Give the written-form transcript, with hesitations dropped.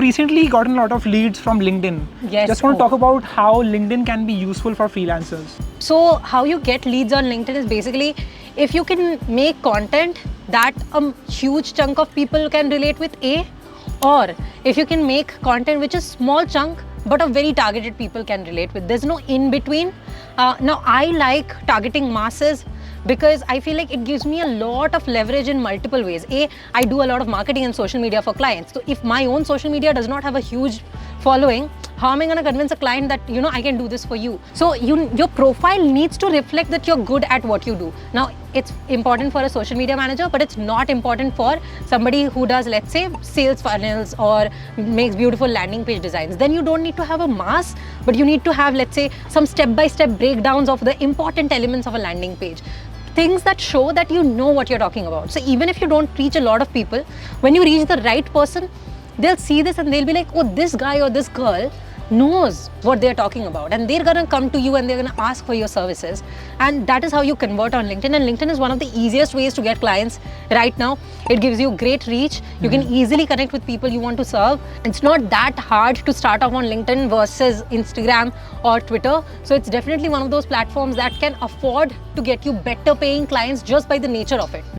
recently gotten a lot of leads from LinkedIn. Yes. Just want to talk about how LinkedIn can be useful for freelancers. So how you get leads on LinkedIn is basically if you can make content that a huge chunk of people can relate with, or if you can make content which is small chunk but a very targeted people can relate with. There's no in between. Now I like targeting masses because I feel like it gives me a lot of leverage in multiple ways. I do a lot of marketing and social media for clients. So if my own social media does not have a huge following, how am I going to convince a client that, you know, I can do this for you? So your profile needs to reflect that you're good at what you do. Now, it's important for a social media manager, but it's not important for somebody who does, let's say, sales funnels or makes beautiful landing page designs. Then you don't need to have a mass, but you need to have, let's say, some step-by-step breakdowns of the important elements of a landing page. Things that show that you know what you're talking about. So even if you don't reach a lot of people, when you reach the right person, they'll see this and they'll be like, oh, this guy or this girl knows what they're talking about, and they're gonna come to you and they're gonna ask for your services. And that is how you convert on LinkedIn. And LinkedIn is one of the easiest ways to get clients right now. It gives you great reach. You can easily connect with people you want to serve. It's not that hard to start off on LinkedIn versus Instagram or Twitter. So it's definitely one of those platforms that can afford to get you better paying clients just by the nature of it.